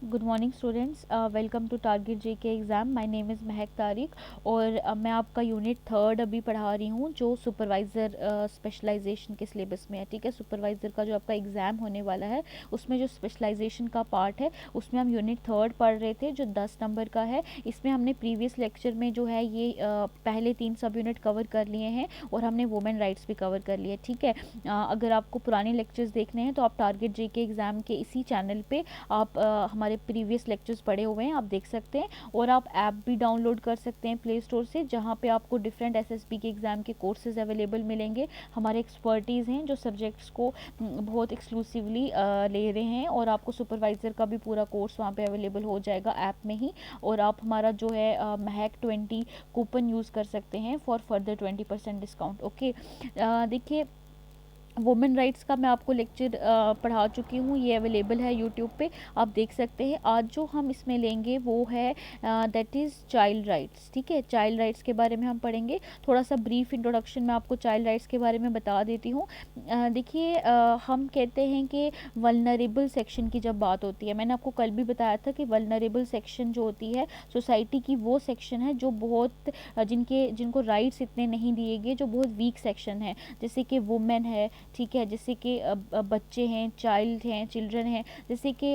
Good morning students, welcome to Target JK exam. My name is Mahak Tariq और मैं आपका unit third अभी पढ़ा रही हूँ जो सुपरवाइज़र स्पेशलाइजेशन के सिलेबस में है। ठीक है, सुपरवाइज़र का जो आपका एग्ज़ाम होने वाला है उसमें जो स्पेशलाइजेशन का पार्ट है उसमें हम यूनिट थर्ड पढ़ रहे थे जो 10 नंबर का है। इसमें हमने प्रीवियस लेक्चर में जो है ये पहले 3 सब यूनिट कवर कर लिए हैं और हमने वुमेन राइट्स भी कवर कर लिए। ठीक है, अगर आपको पुराने लेक्चर्स देखने हैं तो आप टारगेट जेके एग्ज़ाम के इसी चैनल पे आप हमारे प्रीवियस लेक्चर्स पढ़े हुए हैं, आप देख सकते हैं। और आप ऐप भी डाउनलोड कर सकते हैं प्ले स्टोर से, जहाँ पे आपको डिफरेंट एसएसबी के एग्ज़ाम के कोर्सेज अवेलेबल मिलेंगे। हमारे एक्सपर्टीज़ हैं जो सब्जेक्ट्स को बहुत एक्सक्लूसिवली ले रहे हैं और आपको सुपरवाइज़र का भी पूरा कोर्स वहाँ पे अवेलेबल हो जाएगा ऐप में ही। और आप हमारा जो है महक 20 कूपन यूज़ कर सकते हैं फॉर फर्दर 20% डिस्काउंट। ओके, देखिए वुमेन राइट्स का मैं आपको लेक्चर पढ़ा चुकी हूँ, ये अवेलेबल है यूट्यूब पे, आप देख सकते हैं। आज जो हम इसमें लेंगे वो है दैट इज़ चाइल्ड राइट्स। ठीक है, चाइल्ड राइट्स के बारे में हम पढ़ेंगे। थोड़ा सा ब्रीफ इंट्रोडक्शन मैं आपको चाइल्ड राइट्स के बारे में बता देती हूँ। देखिए, हम कहते हैं कि वल्नरेबल सेक्शन की जब बात होती है, मैंने आपको कल भी बताया था कि वल्नरेबल सेक्शन जो होती है सोसाइटी की, वो सेक्शन है जो बहुत जिनको राइट्स इतने नहीं दिए गए, जो बहुत वीक सेक्शन है, जैसे कि वुमेन है। ठीक है, जैसे कि बच्चे हैं, चिल्ड्रन हैं, जैसे कि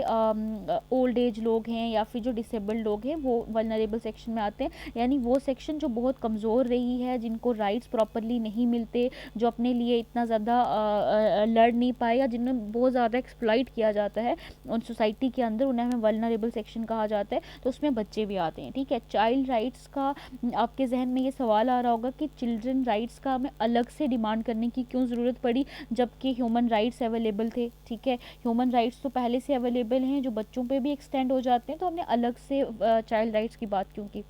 ओल्ड एज लोग हैं या फिर जो डिसेबल्ड लोग हैं, वो वल्नरेबल सेक्शन में आते हैं। यानी वो सेक्शन जो बहुत कमज़ोर रही है, जिनको राइट्स प्रॉपरली नहीं मिलते, जो अपने लिए इतना ज़्यादा लड़ नहीं पाए, या जिन्हें बहुत ज़्यादा एक्सप्लॉइट किया जाता है उन सोसाइटी के अंदर, उन्हें हमें वल्नरेबल सेक्शन कहा जाता है। तो उसमें बच्चे भी आते हैं। ठीक है, चाइल्ड राइट्स का आपके जहन में ये सवाल आ रहा होगा कि चिल्ड्रन राइट्स का हमें अलग से डिमांड करने की क्यों ज़रूरत पड़ी जबकि ह्यूमन राइट्स अवेलेबल थे। ठीक है, ह्यूमन राइट्स तो पहले से अवेलेबल हैं, जो बच्चों पे भी एक्सटेंड हो जाते हैं, तो हमने अलग से चाइल्ड राइट्स की बात क्यों की।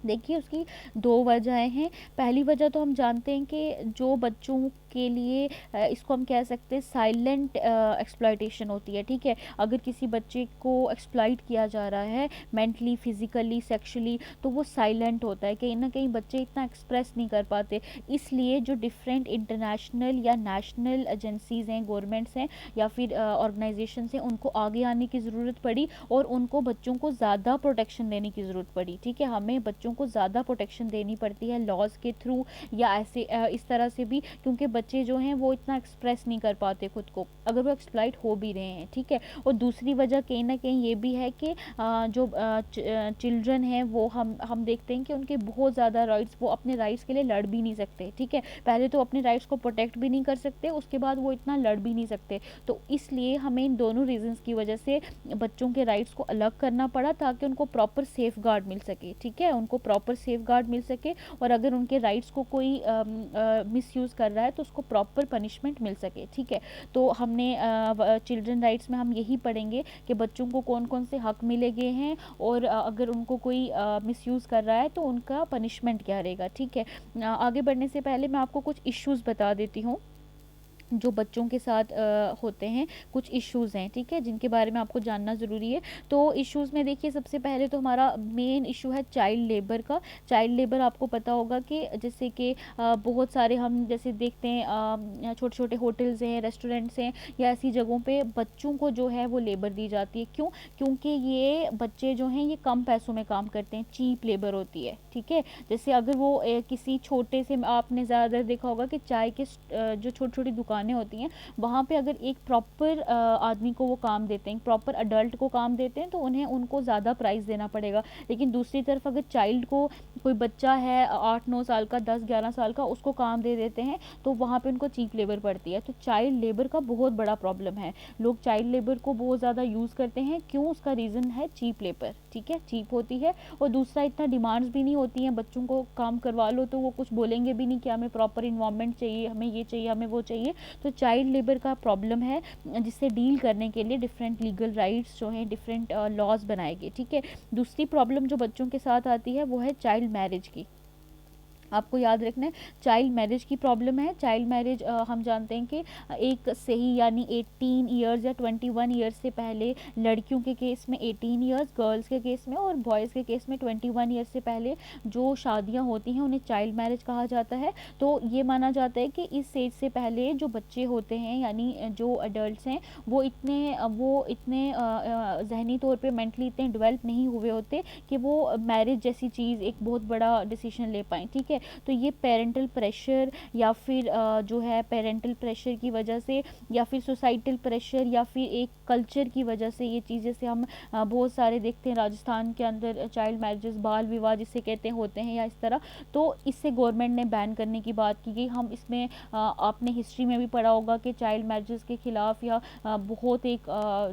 देखिए, उसकी दो वजहें हैं। पहली वजह तो हम जानते हैं कि जो बच्चों के लिए इसको हम कह सकते हैं साइलेंट एक्सप्लॉयटेशन होती है। ठीक है, अगर किसी बच्चे को एक्सप्लॉइट किया जा रहा है मेंटली, फिजिकली, सेक्सुअली, तो वो साइलेंट होता है। कहीं ना कहीं बच्चे इतना एक्सप्रेस नहीं कर पाते, इसलिए जो डिफरेंट इंटरनेशनल या नेशनल एजेंसीज़ हैं, गवर्नमेंट्स हैं या फिर ऑर्गेनाइजेशंस हैं, उनको आगे आने की ज़रूरत पड़ी और उनको बच्चों को ज़्यादा प्रोटेक्शन देने की ज़रूरत पड़ी। ठीक है, हमें बच्चों को ज़्यादा प्रोटेक्शन देनी पड़ती है लॉज के थ्रू या ऐसे इस तरह से भी, क्योंकि बच्चे जो हैं वो इतना एक्सप्रेस नहीं कर पाते खुद को, अगर वो एक्सप्लॉइट हो भी रहे हैं। ठीक है, और दूसरी वजह कहीं ना कहीं ये भी है कि जो चिल्ड्रन हैं वो हम देखते हैं कि उनके बहुत ज़्यादा राइट्स, वो अपने राइट्स के लिए लड़ भी नहीं सकते। ठीक है, पहले तो अपने राइट्स को प्रोटेक्ट भी नहीं कर सकते, उसके बाद वो इतना लड़ भी नहीं सकते। तो इसलिए हमें इन दोनों रीजंस की वजह से बच्चों के राइट्स को अलग करना पड़ा ताकि उनको प्रॉपर सेफ गार्ड मिल सके। ठीक है, उनको प्रॉपर सेफ गार्ड मिल सके और अगर उनके राइट्स को कोई मिसयूज़ कर रहा है तो उसको प्रॉपर पनिशमेंट मिल सके। ठीक है, तो हमने चिल्ड्रन राइट्स में हम यही पढ़ेंगे कि बच्चों को कौन कौन से हक मिले गए हैं और अगर उनको कोई मिसयूज़ कर रहा है तो उनका पनिशमेंट क्या रहेगा। ठीक है, आगे बढ़ने से पहले मैं आपको कुछ इश्यूज़ बता देती हूँ जो बच्चों के साथ होते हैं। कुछ इश्यूज़ हैं, ठीक है, जिनके बारे में आपको जानना ज़रूरी है। तो इश्यूज़ में देखिए, सबसे पहले तो हमारा मेन इशू है चाइल्ड लेबर का। चाइल्ड लेबर आपको पता होगा कि जैसे कि बहुत सारे हम जैसे देखते हैं छोटे छोटे होटल्स हैं, रेस्टोरेंट्स हैं या ऐसी जगहों पे बच्चों को जो है वो लेबर दी जाती है। क्यों? क्योंकि ये बच्चे जो हैं ये कम पैसों में काम करते हैं, चीप लेबर होती है। ठीक है, जैसे अगर वो किसी छोटे से, आपने ज़्यादातर देखा होगा कि चाय के जो छोटी छोटी दुकानें होती हैं, वहाँ पे अगर एक प्रॉपर आदमी को वो काम देते हैं, प्रॉपर अडल्ट को काम देते हैं, तो उनको ज़्यादा प्राइस देना पड़ेगा। लेकिन दूसरी तरफ अगर चाइल्ड को, कोई बच्चा है 8-9 साल का, 10-11 साल का, उसको काम दे देते हैं तो वहाँ पे उनको चीप लेबर पड़ती है। तो चाइल्ड लेबर का बहुत बड़ा प्रॉब्लम है, लोग चाइल्ड लेबर को बहुत ज़्यादा यूज़ करते हैं। क्यों? उसका रीज़न है चीप लेबर। ठीक है, चीप होती है और दूसरा इतना डिमांड्स भी नहीं होती हैं, बच्चों को काम करवा लो तो वो कुछ बोलेंगे भी नहीं कि हमें प्रॉपर इन्वायरमेंट चाहिए, हमें ये चाहिए, हमें वो चाहिए। तो चाइल्ड लेबर का प्रॉब्लम है, जिससे डील करने के लिए डिफरेंट लीगल राइट्स जो हैं, डिफरेंट लॉज बनाए गए। ठीक है, दूसरी प्रॉब्लम जो बच्चों के साथ आती है वो है चाइल्ड मैरिज की। आपको याद रखना है चाइल्ड मैरिज की प्रॉब्लम है। चाइल्ड मैरिज हम जानते हैं कि एक सही यानी 18 ईयर्स या 21 ईयर्स से पहले लड़कियों के केस में 18 ईयर्स, गर्ल्स के केस में और बॉयज़ के केस में 21 ईयर्स से पहले जो शादियां होती हैं उन्हें चाइल्ड मैरिज कहा जाता है। तो ये माना जाता है कि इस एज से पहले जो बच्चे होते हैं यानी जो अडल्ट हैं वो इतने जहनी तौर पे मेंटली इतने डेवलप नहीं हुए होते कि वो मैरिज जैसी चीज़ एक बहुत बड़ा डिसीजन ले पाएँ, ठीक है। तो ये पेरेंटल प्रेशर या फिर जो है पेरेंटल प्रेशर की वजह से या फिर सोसाइटल प्रेशर या फिर एक कल्चर की वजह से ये चीज़, जैसे हम बहुत सारे देखते हैं राजस्थान के अंदर चाइल्ड मैरिजेस, बाल विवाह जिसे कहते हैं होते हैं या इस तरह, तो इससे गवर्नमेंट ने बैन करने की बात की गई। हम इसमें आपने हिस्ट्री में भी पढ़ा होगा कि चाइल्ड मैरिजेस के खिलाफ या बहुत एक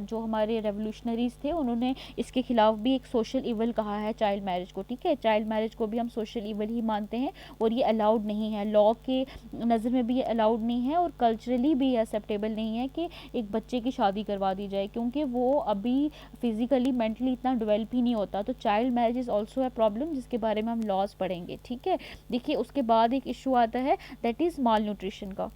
जो हमारे रेवोल्यूशनरीज थे उन्होंने इसके खिलाफ भी एक सोशल इवल कहा है चाइल्ड मैरिज को, ठीक है। चाइल्ड मैरिज को भी हम सोशल इवल ही मानते हैं और ये अलाउड नहीं है, लॉ के नज़र में भी ये अलाउड नहीं है और कल्चरली भी एक्सेप्टेबल नहीं है कि एक बच्चे की शादी करवा दी जाए, क्योंकि वो अभी फिजिकली मेंटली इतना डेवलप ही नहीं होता। तो child marriage is also a problem जिसके बारे में हम लॉज पढ़ेंगे, ठीक है। देखिए उसके बाद एक इशू आता है दैट इज़ माल न्यूट्रिशन का।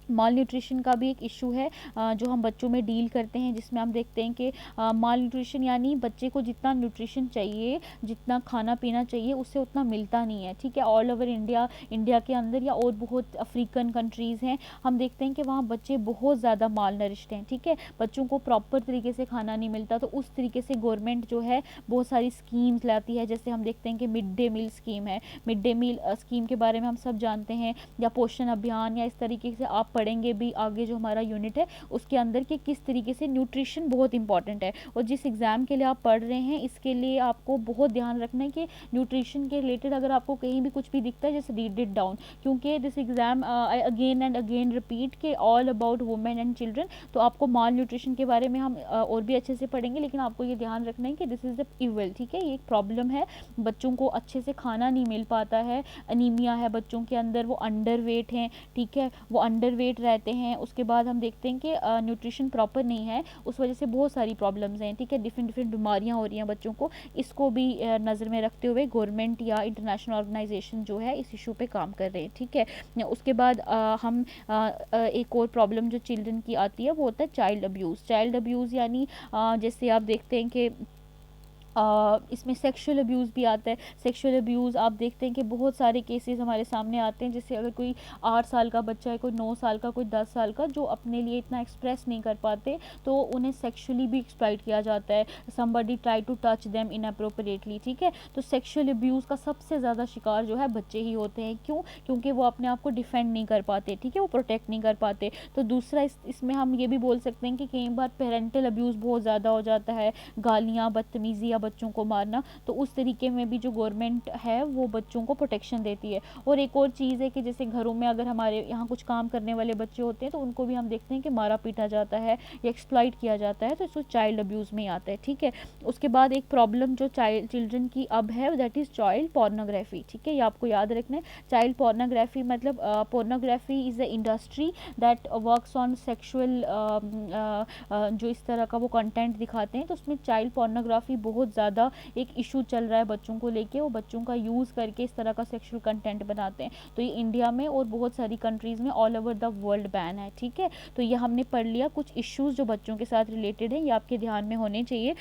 माल न्यूट्रिशन का भी एक इशू है जो हम बच्चों में डील करते हैं, जिसमें हम देखते हैं कि माल न्यूट्रिशन यानी बच्चे को जितना न्यूट्रिशन चाहिए, जितना खाना पीना चाहिए उससे उतना मिलता नहीं है, ठीक है। ऑल ओवर इंडिया के अंदर या और बहुत अफ्रीकन कंट्रीज़ हैं, हम देखते हैं कि वहाँ बच्चे बहुत ज़्यादा माल नरिश्ड हैं, ठीक है। बच्चों को प्रॉपर तरीके से खाना नहीं मिलता, तो उस तरीके से गवर्नमेंट जो है बहुत सारी स्कीम्स लाती है। जैसे हम देखते हैं कि मिड डे मील स्कीम है, मिड डे मील स्कीम के बारे में हम सब जानते हैं, या पोषण अभियान, या इस तरीके से आप पढ़ेंगे भी आगे जो हमारा यूनिट है उसके अंदर कि किस तरीके से न्यूट्रिशन बहुत इंपॉर्टेंट है। और जिस एग्ज़ाम के लिए आप पढ़ रहे हैं इसके लिए आपको बहुत ध्यान रखना है कि न्यूट्रिशन के रिलेटेड अगर आपको कहीं भी कुछ भी दिखता है जैसे रीड इट डाउन, क्योंकि this exam I again and again repeat के all about women and children. तो आपको माल न्यूट्रिशन के बारे में हम और भी अच्छे से पढ़ेंगे, लेकिन आपको ये ध्यान रखना है कि दिस इज़ द इवल, ठीक है। ये एक प्रॉब्लम है, बच्चों को अच्छे से खाना नहीं मिल पाता है, अनीमिया है बच्चों के अंदर, वो अंडर वेट हैं, ठीक है, वो अंडर वेट रहते हैं। उसके बाद हम देखते हैं कि न्यूट्रिशन प्रॉपर नहीं है, उस वजह से बहुत सारी प्रॉब्लम्स हैं, ठीक है, डिफरेंट बीमारियां हो रही हैं बच्चों को। इसको भी नज़र में रखते हुए गवर्नमेंट या इंटरनेशनल ऑर्गेनाइजेशन जो है इस इशू पे काम कर रहे हैं, ठीक है। उसके बाद हम एक और प्रॉब्लम जो चिल्ड्रन की आती है वो होता है चाइल्ड अब्यूज़। चाइल्ड अब्यूज़ यानी जैसे आप देखते हैं कि इसमें सेक्सुअल अब्यूज़ भी आता है। सेक्सुअल अब्यूज़ आप देखते हैं कि बहुत सारे केसेस हमारे सामने आते हैं, जैसे अगर कोई 8 साल का बच्चा है, कोई 9 साल का, कोई 10 साल का, जो अपने लिए इतना एक्सप्रेस नहीं कर पाते तो उन्हें सेक्सुअली भी एक्सप्लॉइट किया जाता है। Somebody try to touch them inappropriately, ठीक है। तो सेक्सुअल अब्यूज़ का सबसे ज़्यादा शिकार जो है बच्चे ही होते हैं। क्यों? क्योंकि वो अपने आप को डिफेंड नहीं कर पाते, ठीक है, वो प्रोटेक्ट नहीं कर पाते। तो दूसरा इसमें हम ये भी बोल सकते हैं कि कई बार पेरेंटल अब्यूज़ बहुत ज़्यादा हो जाता है, गालियाँ, बदतमीज़ी या बच्चों को मारना। तो उस तरीके में भी जो गवर्नमेंट है वो बच्चों को प्रोटेक्शन देती है। और एक और चीज़ है कि जैसे घरों में अगर हमारे यहाँ कुछ काम करने वाले बच्चे होते हैं तो उनको भी हम देखते हैं कि मारा पीटा जाता है या एक्सप्लॉइट किया जाता है, तो इसको चाइल्ड अब्यूज़ में आता है, ठीक है। उसके बाद एक प्रॉब्लम जो चिल्ड्रन की अब है दैट इज़ चाइल्ड पोर्नोग्राफी, ठीक है, ये आपको याद रखना है। चाइल्ड पोर्नोग्राफी मतलब pornography is a industry that works on sexual जो इस तरह का वो कंटेंट दिखाते हैं, तो उसमें चाइल्ड पोर्नोग्राफी बहुत ज़्यादा एक इशू चल रहा है बच्चों को लेके। वो बच्चों का यूज़ करके इस तरह का सेक्सुअल कंटेंट बनाते हैं। तो ये इंडिया में और बहुत सारी कंट्रीज़ में all over the world ban है, ठीक है। तो ये हमने पढ़ लिया कुछ इश्यूज़ जो बच्चों के साथ रिलेटेड है, ये आपके ध्यान में होने चाहिए।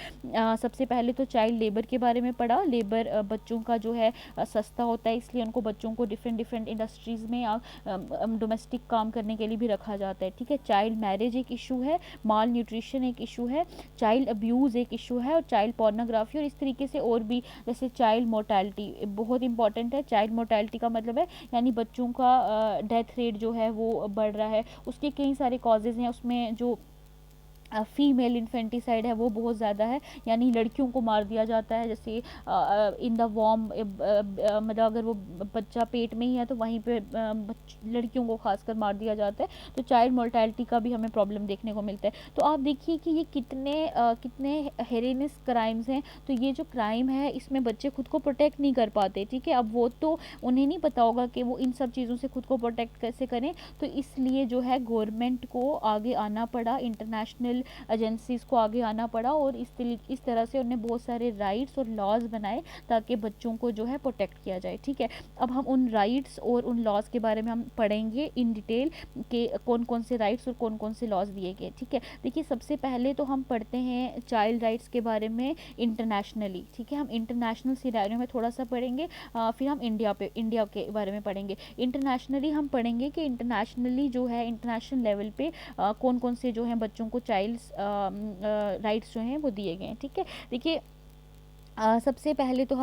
सबसे पहले तो चाइल्ड लेबर के बारे में पढ़ा। लेबर बच्चों का जो है सस्ता होता है, इसलिए उनको बच्चों को डिफरेंट इंडस्ट्रीज़ में या डोमेस्टिक काम करने के लिए भी रखा जाता है, ठीक है। चाइल्ड मैरिज एक इशू है, माल न्यूट्रिशन एक इशू है, चाइल्ड अब्यूज़ एक इशू है, और चाइल्ड पोर्नोग्राफी, और इस तरीके से और भी, जैसे चाइल्ड मोर्टेलिटी बहुत इंपॉर्टेंट है। चाइल्ड मोर्टेलिटी का मतलब है यानी बच्चों का डेथ रेट जो है वो बढ़ रहा है। उसके कई सारे कॉजेज़ हैं, उसमें जो फीमेल इन्फेंटिसाइड है वो बहुत ज़्यादा है, यानी लड़कियों को मार दिया जाता है। जैसे इन द वॉम मतलब अगर वो बच्चा पेट में ही है तो वहीं पे लड़कियों को खासकर मार दिया जाता है। तो चाइल्ड मोर्टेलिटी का भी हमें प्रॉब्लम देखने को मिलता है। तो आप देखिए कि ये कितने हेरेनस क्राइम्स हैं। तो ये जो क्राइम है इसमें बच्चे खुद को प्रोटेक्ट नहीं कर पाते, ठीक है। अब वो तो उन्हें नहीं पता होगा कि वो इन सब चीज़ों से खुद को प्रोटेक्ट कैसे करें, तो इसलिए जो है गवर्नमेंट को आगे आना पड़ा, इंटरनेशनल एजेंसीज़ को आगे आना पड़ा और इस तरह से उन्होंने बहुत सारे राइट्स और लॉज बनाए ताकि बच्चों को जो है प्रोटेक्ट किया जाए। ठीक है, अब हम उन राइट्स और उन लॉज के बारे में हम पढ़ेंगे इन डिटेल कि कौन कौन से राइट्स और कौन कौन से लॉज दिए गए। ठीक है, देखिए सबसे पहले तो हम पढ़ते हैं चाइल्ड राइट्स के बारे में इंटरनेशनली। ठीक है, हम इंटरनेशनल सिनेरियो में थोड़ा सा पढ़ेंगे, फिर हम इंडिया के बारे में पढ़ेंगे। इंटरनेशनली हम पढ़ेंगे कि इंटरनेशनली जो है इंटरनेशनल लेवल पे कौन कौन से जो हैं बच्चों को चाइल्ड्स राइट्स जो हैं वो दिए गए हैं। ठीक है, देखिए सबसे पहले तो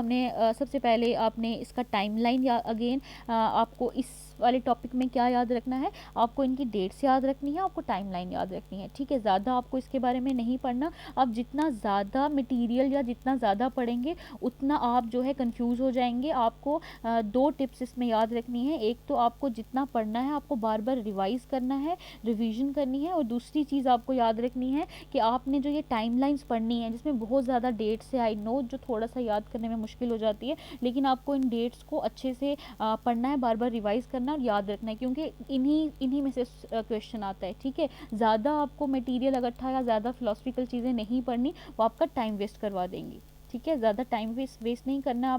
सबसे पहले आपने इसका टाइमलाइन या अगेन आपको इस वाले टॉपिक में क्या याद रखना है, आपको इनकी डेट्स याद रखनी है, आपको टाइमलाइन याद रखनी है। ठीक है, ज़्यादा आपको इसके बारे में नहीं पढ़ना। आप जितना ज़्यादा मटेरियल या जितना ज़्यादा पढ़ेंगे उतना आप जो है कंफ्यूज हो जाएंगे। आपको दो टिप्स इसमें याद रखनी है। एक तो आपको जितना पढ़ना है आपको बार बार रिवाइज़ करना है, रिवीजन करनी है, और दूसरी चीज़ आपको याद रखनी है कि आपने जो ये टाइमलाइंस पढ़नी है जिसमें बहुत ज़्यादा डेट्स है, आई नो जो थोड़ा सा याद करने में मुश्किल हो जाती है, लेकिन आपको इन डेट्स को अच्छे से पढ़ना है, बार बार रिवाइज करना और याद रखना है, क्योंकि इन्हीं में से क्वेश्चन आता है। ठीक है, ज़्यादा आपको मटेरियल इकट्ठा या ज़्यादा फिलोसफिकल चीज़ें नहीं पढ़नी, वो आपका टाइम वेस्ट करवा देंगी। ठीक है, ज़्यादा टाइम वेस्ट नहीं करना है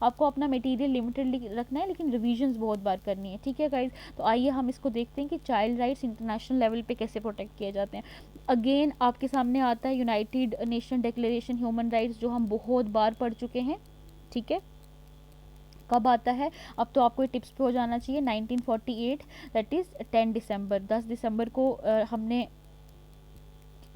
आपको अपना मटेरियल लिमिटेड रखना है, लेकिन रिविजन्स बहुत बार करनी है। ठीक है गाइज, तो आइए हम इसको देखते हैं कि चाइल्ड राइट्स इंटरनेशनल लेवल पे कैसे प्रोटेक्ट किए जाते हैं। अगेन आपके सामने आता है United nation declaration human rights, जो हम बहुत बार पढ़ चुके हैं। ठीक है, कब आता है, अब तो आपको टिप्स पे हो जाना चाहिए। 1948 दैट इज़ 10 दिसंबर को हमने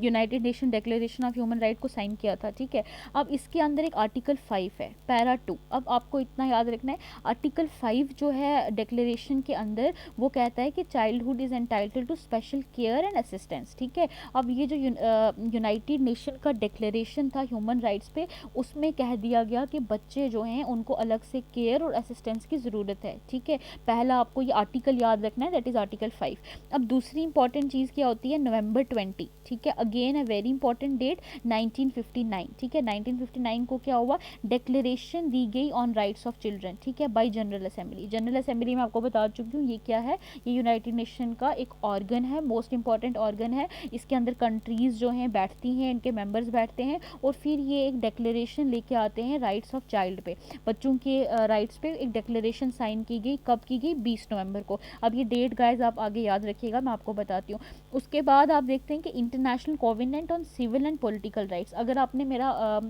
United nation declaration of human right को साइन किया था। ठीक है, अब इसके अंदर एक आर्टिकल 5 है, पैरा 2। अब आपको इतना याद रखना है, आर्टिकल 5 जो है डिक्लेरेशन के अंदर वो कहता है कि childhood is entitled to special care and assistance. ठीक है, अब ये जो यूनाइटेड नेशन का डिक्लेरेशन था ह्यूमन राइट्स पे, उसमें कह दिया गया कि बच्चे जो हैं उनको अलग से केयर और असिस्टेंस की ज़रूरत है। ठीक है, पहला आपको ये आर्टिकल याद रखना है, दैट इज़ आर्टिकल 5। अब दूसरी इंपॉर्टेंट चीज़ क्या होती है, नवंबर 20। ठीक है, again a very important date 1959। ठीक है, 1959 को क्या हुआ, डिक्लेरेशन दी गई ऑन राइट्स ऑफ चिल्ड्रन। ठीक है, bye general assembly. General assembly में आपको बता चुकी हूँ ये क्या है, ये यूनाइटेड नेशन का एक ऑर्गन है, मोस्ट इंपॉर्टेंट ऑर्गन है। इसके अंदर कंट्रीज़ जो हैं बैठती हैं, इनके मेंबर्स बैठते हैं और फिर ये एक डिक्लेरेशन लेके आते हैं राइट्स ऑफ चाइल्ड पे, बच्चों के राइट्स पे एक डिक्लेरेशन साइन की गई। कब की गई, 20 नवंबर को। अब ये डेट गाइज आप आगे याद रखिएगा, मैं आपको बताती हूँ। उसके बाद आप देखते हैं कि International Covenant on Civil and Political Rights. अगर आपने मेरा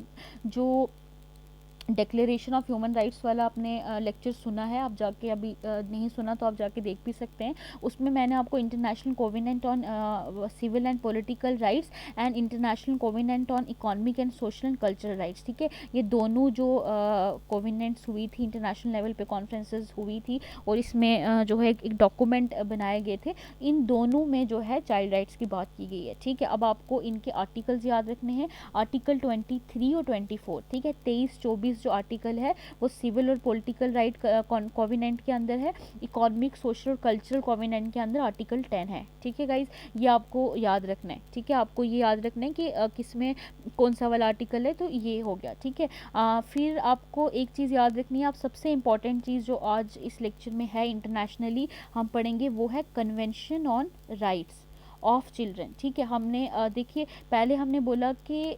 जो डिक्लेरेशन ऑफ ह्यूमन राइट्स वाला आपने लेक्चर सुना है, आप जाके अभी नहीं सुना तो आप जाके देख भी सकते हैं, उसमें मैंने आपको International Covenant on Civil and Political Rights and International Covenant on Economic and Social and Cultural Rights. ठीक है, ये दोनों जो कोवेनेंट्स हुई थी, इंटरनेशनल लेवल पे कॉन्फ्रेंसेस हुई थी और इसमें जो है एक डॉक्यूमेंट बनाए गए थे, इन दोनों में जो है चाइल्ड राइट्स की बात की गई है। ठीक है, अब आपको इनके आर्टिकल्स याद रखने हैं, आर्टिकल 23 और 24। ठीक है, 23-24 जो आर्टिकल है वो सिविल और पॉलिटिकल राइट कोवेनेंट के अंदर है, इकोनॉमिक सोशल और कल्चरल कोवेनेंट के अंदर आर्टिकल 10 है। ठीक है गाइज, ये आपको याद रखना है। ठीक है, आपको ये याद रखना है कि किसमें कौन सा वाला आर्टिकल है, तो ये हो गया। ठीक है, फिर आपको एक चीज़ याद रखनी है, आप सबसे इंपॉर्टेंट चीज़ जो आज इस लेक्चर में है इंटरनेशनली हम पढ़ेंगे वो है convention on rights of children. ठीक है, हमने देखिए पहले हमने बोला कि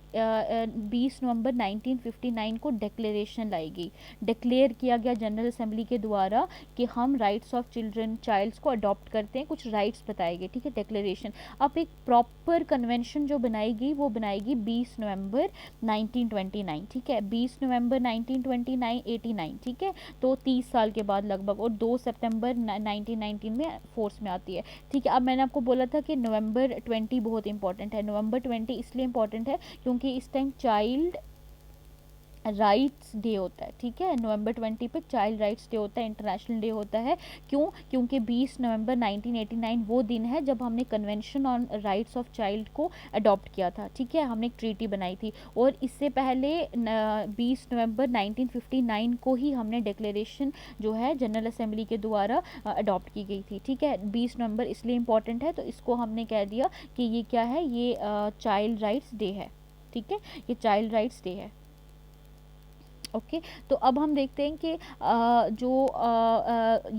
20 नवंबर 1959 को डिक्लेरेशन लाई गई, डिक्लेयर किया गया जनरल असेंबली के द्वारा कि हम राइट्स ऑफ चिल्ड्रन चाइल्ड्स को अडॉप्ट करते हैं, कुछ राइट्स बताए गए। ठीक है, डिक्लेरेशन। अब एक प्रॉपर कन्वेंशन जो बनाई गई वो बनाएगी 20 नवंबर 1929। ठीक है, 20 नवंबर 1929 ठीक है, तो 30 साल के बाद लगभग, और 2 सितंबर 1919 में फोर्स में आती है। ठीक है, अब मैंने आपको बोला था कि नवंबर 20 बहुत इंपॉर्टेंट है। नवंबर 20 इसलिए इंपॉर्टेंट है क्योंकि इस टाइम चाइल्ड राइट्स डे होता है। ठीक है, नवंबर 20 पे चाइल्ड राइट्स डे होता है, इंटरनेशनल डे होता है। क्यों, क्योंकि 20 नवंबर 1989 वो दिन है जब हमने convention on rights of child को अडॉप्ट किया था। ठीक है, हमने एक ट्रीटी बनाई थी, और इससे पहले 20 नवंबर 1959 को ही हमने डिक्लेरेशन जो है जनरल असेंबली के द्वारा अडॉप्ट की गई थी। ठीक है, 20 नवंबर इसलिए इंपॉर्टेंट है, तो इसको हमने कह दिया कि ये क्या है, ये चाइल्ड राइट्स डे है। ठीक है, ये चाइल्ड राइट्स डे है। ओके। तो अब हम देखते हैं कि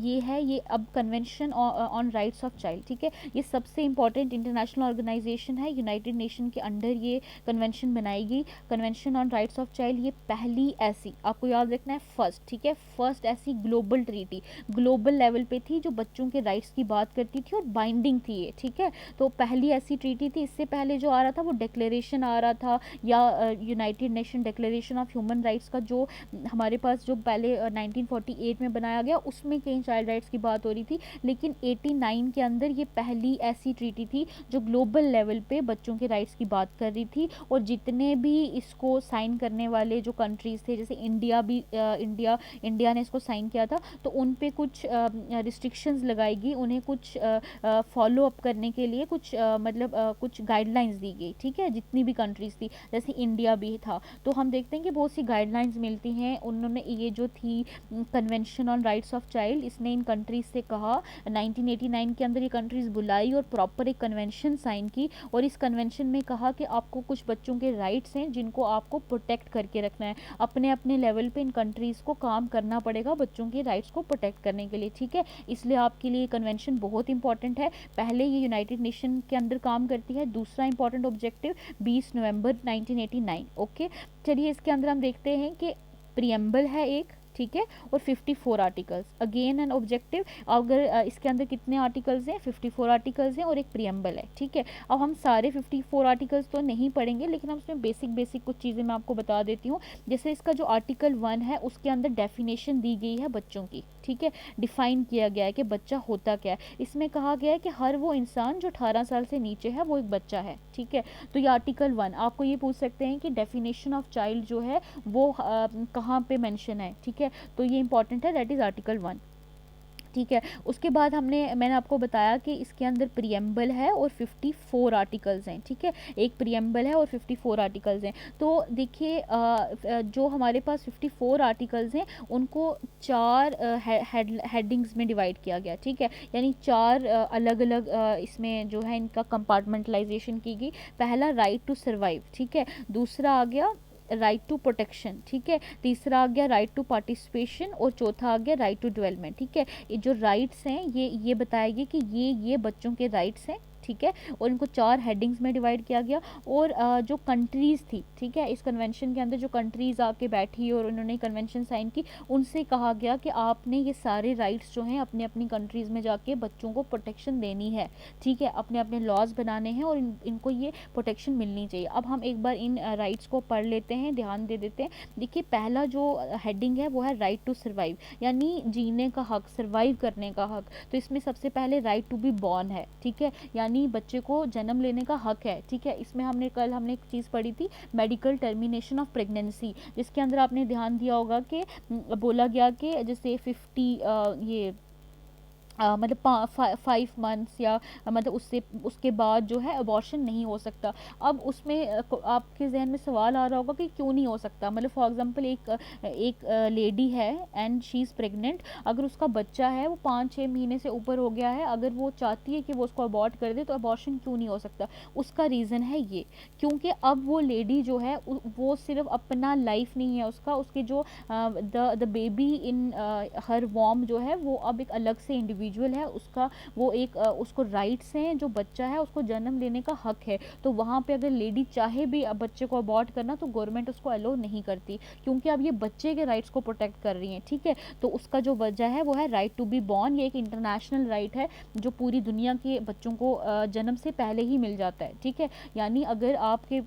ये है, ये अब convention on rights of child, ठीक है, ये सबसे इम्पॉर्टेंट इंटरनेशनल ऑर्गेनाइजेशन है, यूनाइटेड नेशन के अंडर ये कन्वेंशन बनाई गई। Convention on rights of child ये पहली ऐसी, आपको याद रखना है फर्स्ट, ठीक है, फर्स्ट ऐसी ग्लोबल ट्रीटी, ग्लोबल लेवल पे थी जो बच्चों के राइट्स की बात करती थी और बाइंडिंग थी ये, ठीक है। तो पहली ऐसी ट्रीटी थी। इससे पहले जो आ रहा था वो डिक्लेरेशन आ रहा था, या United nation declaration of human rights का जो हमारे पास जो पहले 1948 में बनाया गया, उसमें कहीं चाइल्ड राइट्स की बात हो रही थी। लेकिन 89 के अंदर ये पहली ऐसी ट्रीटी थी जो ग्लोबल लेवल पे बच्चों के राइट्स की बात कर रही थी। और जितने भी इसको साइन करने वाले जो कंट्रीज़ थे, जैसे इंडिया भी, इंडिया ने इसको साइन किया था, तो उन पे कुछ रिस्ट्रिक्शंस लगाएगी, उन्हें कुछ फॉलो अप करने के लिए कुछ कुछ गाइडलाइंस दी गई, ठीक है, जितनी भी कंट्रीज़ थी, जैसे इंडिया भी था। तो हम देखते हैं कि बहुत सी गाइडलाइंस मिलती हैं। उन्होंने ये जो थी convention on rights of child, इसने इन कंट्रीज़ से कहा, 1989 के अंदर ये कंट्रीज़ बुलाई और प्रॉपर एक कन्वेंशन साइन की, और इस कन्वेंशन में कहा कि आपको कुछ बच्चों के राइट्स हैं जिनको आपको प्रोटेक्ट करके रखना है। अपने अपने लेवल पे इन कंट्रीज़ को काम करना पड़ेगा बच्चों के राइट्स को प्रोटेक्ट करने के लिए, ठीक है। इसलिए आपके लिए कन्वेंशन बहुत इंपॉर्टेंट है। पहले ये यूनाइटेड नेशन के अंदर काम करती है। दूसरा इंपॉर्टेंट ऑब्जेक्टिव 20 नवंबर 1989, ओके। चलिए इसके अंदर हम देखते हैं कि प्रियम्बल है एक, ठीक है, और 54 आर्टिकल्स, अगेन एन ऑब्जेक्टिव। अगर इसके अंदर कितने आर्टिकल्स हैं, 54 आर्टिकल्स हैं और एक प्रियम्बल है, ठीक है। अब हम सारे 54 आर्टिकल्स तो नहीं पढ़ेंगे, लेकिन हम उसमें बेसिक कुछ चीज़ें मैं आपको बता देती हूँ। जैसे इसका जो आर्टिकल 1 है, उसके अंदर डेफिनेशन दी गई है बच्चों की, ठीक है, डिफाइन किया गया है कि बच्चा होता क्या है। इसमें कहा गया है कि हर वो इंसान जो 18 साल से नीचे है वो एक बच्चा है, ठीक है। तो ये आर्टिकल 1, आपको ये पूछ सकते हैं कि डेफिनेशन ऑफ चाइल्ड जो है वो कहाँ पे मेंशन है, ठीक है। तो ये इंपॉर्टेंट है, दैट इज़ आर्टिकल 1, ठीक है। उसके बाद मैंने आपको बताया कि इसके अंदर प्रियम्बल है और 54 आर्टिकल्स हैं, ठीक है, एक प्रियम्बल है और 54 आर्टिकल्स हैं। तो देखिए जो हमारे पास 54 आर्टिकल्स हैं उनको 4 हेडिंग्स में डिवाइड किया गया, ठीक है, यानी 4 अलग अलग इसमें जो है इनका कंपार्टमेंटलाइजेशन की गई। पहला राइट टू सर्वाइव, ठीक है, दूसरा आ गया राइट टू प्रोटेक्शन, ठीक है, तीसरा आ गया राइट टू पार्टिसिपेशन, और चौथा आ गया राइट टू डेवलपमेंट, ठीक है। ये जो राइट्स हैं ये बताया गया कि ये बच्चों के राइट्स हैं, ठीक है, और इनको 4 हेडिंग्स में डिवाइड किया गया। और जो कंट्रीज़ थी, ठीक है, इस कन्वेंशन के अंदर जो कंट्रीज़ आके बैठी और उन्होंने कन्वेंशन साइन की, उनसे कहा गया कि आपने ये सारे राइट्स जो हैं अपनी अपनी कंट्रीज़ में जाके बच्चों को प्रोटेक्शन देनी है, ठीक है, अपने अपने लॉज बनाने हैं और इनको ये प्रोटेक्शन मिलनी चाहिए। अब हम एक बार इन राइट्स को पढ़ लेते हैं, ध्यान दे देते हैं। देखिए पहला जो हेडिंग है वो है राइट टू सर्वाइव, यानी जीने का हक, सर्वाइव करने का हक। तो इसमें सबसे पहले राइट टू बी बॉर्न है, ठीक है, यानी बच्चे को जन्म लेने का हक है, ठीक है। इसमें हमने एक चीज़ पढ़ी थी, मेडिकल टर्मिनेशन ऑफ प्रेगनेंसी, जिसके अंदर आपने ध्यान दिया होगा कि बोला गया कि जैसे 50 ये मतलब 5 मंथ्स या उसके बाद जो है अबॉर्शन नहीं हो सकता। अब उसमें आपके जहन में सवाल आ रहा होगा कि क्यों नहीं हो सकता। मतलब फॉर एग्जांपल एक लेडी है एंड शी इज़ प्रेग्नेंट, अगर उसका बच्चा है वो 5-6 महीने से ऊपर हो गया है, अगर वो चाहती है कि वो उसको अबॉर्ट कर दे तो अबॉर्शन क्यों नहीं हो सकता। उसका रीज़न है ये, क्योंकि अब वो लेडी जो है वो सिर्फ अपना लाइफ नहीं है उसका, उसके जो द बेबी इन हर वॉर्म जो है वो अब एक अलग से इंडिविजुअल है, उसका वो एक उसको राइट्स हैं, जो बच्चा है उसको जन्म लेने का हक है। तो वहाँ पे अगर लेडी चाहे भी बच्चे को अबॉर्ट करना तो गवर्नमेंट उसको अलो नहीं करती, क्योंकि अब ये बच्चे के राइट्स को प्रोटेक्ट कर रही हैं, ठीक है। तो उसका जो वजह है वो है राइट टू बी बॉर्न। ये एक इंटरनेशनल राइट है जो पूरी दुनिया के बच्चों को जन्म से पहले ही मिल जाता है, ठीक है। यानी अगर आपके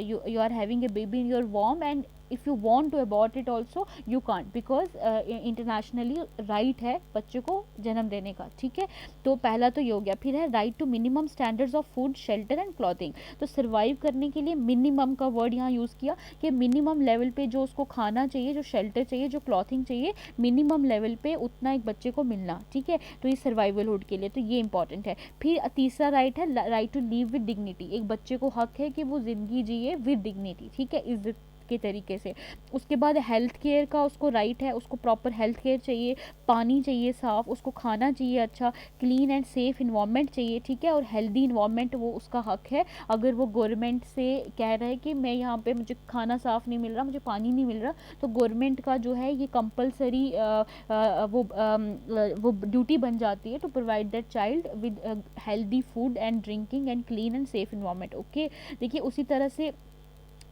you are having a baby in your वॉर्म and if you want to abort it also you can't, because internationally right है बच्चे को जन्म देने का, ठीक है। तो पहला तो ये हो गया। फिर है right to minimum standards of food, shelter and clothing. तो सर्वाइव करने के लिए मिनिमम का वर्ड यहाँ यूज़ किया कि मिनिमम लेवल पे जो उसको खाना चाहिए, जो शेल्टर चाहिए, जो क्लॉथिंग चाहिए, मिनिमम लेवल पे उतना एक बच्चे को मिलना, ठीक है। तो ये सर्वाइवलहुड के लिए, तो ये इंपॉर्टेंट है। फिर तीसरा राइट है right to live with dignity. एक बच्चे को हक है कि वो ज़िंदगी जिए विद डिग्निटी, ठीक है, इज्जत के तरीके से। उसके बाद हेल्थ केयर का उसको राइट है, उसको प्रॉपर हेल्थ केयर चाहिए, पानी चाहिए साफ़, उसको खाना चाहिए अच्छा, क्लीन एंड सेफ इन्वायरमेंट चाहिए, ठीक है, और हेल्दी इन्वायरमेंट वो उसका हक है। अगर वो गवर्नमेंट से कह रहा है कि मैं यहाँ पे मुझे खाना साफ़ नहीं मिल रहा, मुझे पानी नहीं मिल रहा, तो गवर्नमेंट का जो है ये कंपलसरी वो ड्यूटी बन जाती है to provide that child with healthy food and drinking and clean and safe environment. Okay, देखिए उसी तरह से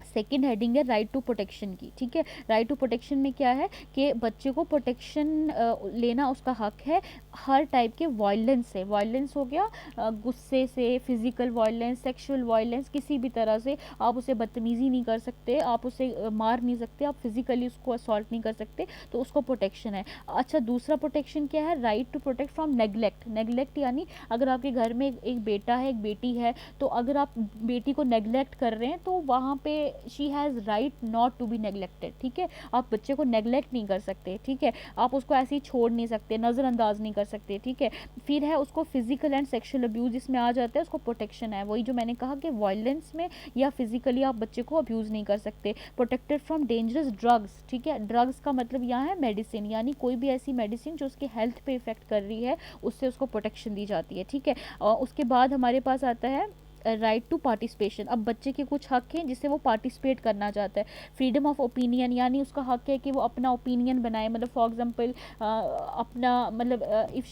सेकेंड हेडिंग है राइट टू प्रोटेक्शन की, ठीक है। राइट टू प्रोटेक्शन में क्या है कि बच्चे को प्रोटेक्शन लेना उसका हक है हर टाइप के वायलेंस से। वायलेंस हो गया गुस्से से, फिजिकल वायलेंस, सेक्सुअल वायलेंस, किसी भी तरह से आप उसे बदतमीज़ी नहीं कर सकते, आप उसे मार नहीं सकते, आप फिजिकली उसको असॉल्ट नहीं कर सकते, तो उसको प्रोटेक्शन है। अच्छा, दूसरा प्रोटेक्शन क्या है, right to protect from neglect. Neglect यानी अगर आपके घर में एक बेटा है, एक बेटी है, तो अगर आप बेटी को नेगलेक्ट कर रहे हैं तो वहाँ पे she has right not to be neglected, ठीक है। आप बच्चे को नेगलेक्ट नहीं कर सकते, ठीक है, आप उसको ऐसे ही छोड़ नहीं सकते, नज़रअंदाज नहीं कर सकते, ठीक है। फिर है उसको फिजिकल एंड सेक्सुअल अब्यूज़ जिसमें आ जाता है, उसको प्रोटेक्शन है, वही जो मैंने कहा कि वायलेंस में या फिजिकली आप बच्चे को अब्यूज़ नहीं कर सकते। प्रोटेक्टेड फ्रॉम डेंजरस ड्रग्स, ठीक है, ड्रग्स का मतलब यहाँ है मेडिसिन, यानी कोई भी ऐसी मेडिसिन जो उसकी हेल्थ पे इफेक्ट कर रही है, उससे उसको प्रोटेक्शन दी जाती है, ठीक है। और उसके बाद हमारे पास आता है राइट टू पार्टिसिपेशन। अब बच्चे के कुछ हक हैं जिससे वो पार्टिसिपेट करना चाहता है। फ्रीडम ऑफ ओपिनियन, यानी उसका हक है कि वो अपना ओपिनियन बनाए, मतलब फॉर एग्जांपल अपना मतलब इफ़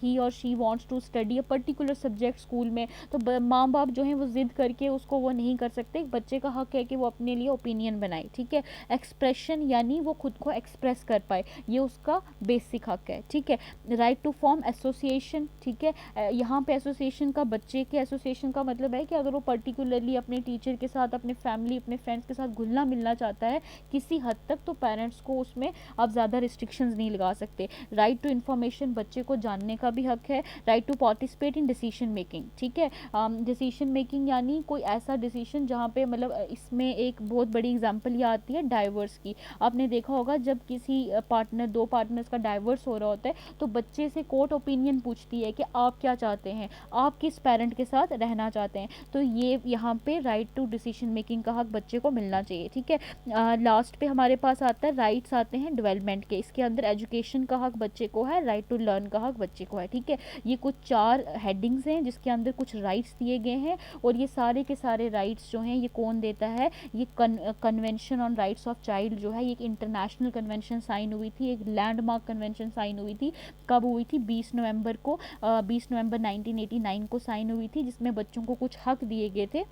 ही और she wants to study a particular subject school में, तो माँ बाप जो हैं वो ज़िद करके उसको वो नहीं कर सकते। बच्चे का हक है कि वो अपने लिए ओपिनियन बनाए, ठीक है। एक्सप्रेशन यानी वो खुद को एक्सप्रेस कर पाए, ये उसका बेसिक हक है, ठीक है। राइट टू फॉर्म एसोसिएशन, ठीक है। यहाँ पे एसोसिएशन का, बच्चे के एसोसिएशन का मतलब है कि अगर वो पर्टिकुलरली अपने टीचर के साथ, अपने फैमिली, अपने फ्रेंड्स के साथ घुलना मिलना चाहता है किसी हद तक, तो पेरेंट्स को उसमें आप ज़्यादा रिस्ट्रिक्शंस नहीं लगा सकते। राइट टू इन्फॉर्मेशन, बच्चे को जानने का भी हक है। Right to participate in decision making, ठीक है। डिसीजन मेकिंग यानी कोई ऐसा डिसीजन जहाँ पे मतलब इसमें एक बहुत बड़ी एग्जांपल ये आती है डाइवर्स की। आपने देखा होगा जब किसी पार्टनर, दो पार्टनर्स का डाइवर्स हो रहा होता है, तो बच्चे से कोर्ट ओपिनियन पूछती है कि आप क्या चाहते हैं, आप किस पेरेंट के साथ रहना चाहते हैं, तो ये यहाँ पे राइट टू डिसीजन मेकिंग का हक बच्चे को मिलना चाहिए, ठीक है। लास्ट पे हमारे पास आता है राइट्स आते हैं डेवलपमेंट के। इसके अंदर एजुकेशन का हक बच्चे को है, राइट टू लर्न का हक बच्चे को है, ठीक है। ये कुछ 4 हेडिंग्स हैं जिसके अंदर कुछ राइट्स दिए गए हैं, और ये सारे के सारे राइट्स जो हैं ये कौन देता है, ये convention on rights of child जो है, ये एक इंटरनेशनल कन्वेंशन साइन हुई थी, एक लैंडमार्क कन्वेंशन साइन हुई थी। कब हुई थी, 20 नवंबर को, 20 नवंबर 1989 को साइन हुई थी, जिसमें बच्चों को कुछ हक दिए गए थे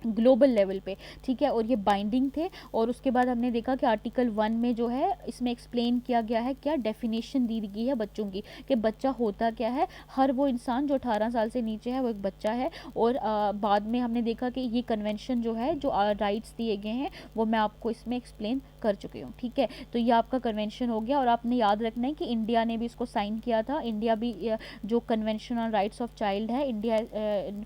ग्लोबल लेवल पे, ठीक है, और ये बाइंडिंग थे। और उसके बाद हमने देखा कि आर्टिकल 1 में जो है इसमें एक्सप्लेन किया गया है, क्या डेफिनेशन दी गई है बच्चों की, कि बच्चा होता क्या है। हर वो इंसान जो 18 साल से नीचे है वो एक बच्चा है। और बाद में हमने देखा कि ये कन्वेंशन जो है, जो राइट्स दिए गए हैं वो मैं आपको इसमें एक्सप्लेन कर चुकी हूँ, ठीक है। तो ये आपका कन्वेंशन हो गया, और आपने याद रखना है कि इंडिया ने भी इसको साइन किया था। इंडिया भी जो convention on rights of child है, इंडिया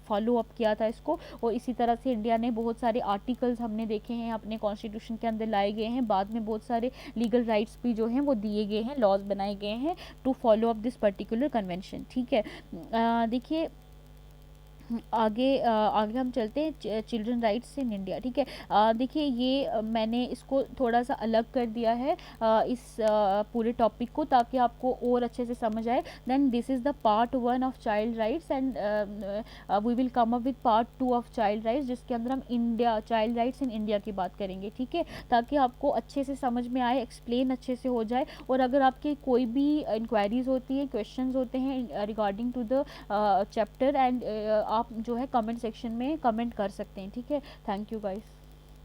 फॉलो अप किया था इसको। और इसी तरह से इंडिया ने बहुत सारे आर्टिकल्स हमने देखे हैं अपने कॉन्स्टिट्यूशन के अंदर लाए गए हैं, बाद में बहुत सारे लीगल राइट्स भी जो हैं वो दिए गए हैं, लॉज बनाए गए हैं to follow up this particular convention, ठीक है। देखिए आगे हम चलते हैं चिल्ड्रन राइट्स इन इंडिया, ठीक है। देखिए ये मैंने इसको थोड़ा सा अलग कर दिया है इस पूरे टॉपिक को, ताकि आपको और अच्छे से समझ आए। Then this is the part 1 of child rights, and we will come up with part 2 of child rights, जिसके अंदर हम India, child rights in India की बात करेंगे, ठीक है, ताकि आपको अच्छे से समझ में आए, एक्सप्लेन अच्छे से हो जाए। और अगर आपके कोई भी इंक्वायरीज़ होती हैं, क्वेश्चंस होते हैं regarding to the chapter, and आप जो है कमेंट सेक्शन में कमेंट कर सकते हैं, ठीक है। Thank you guys.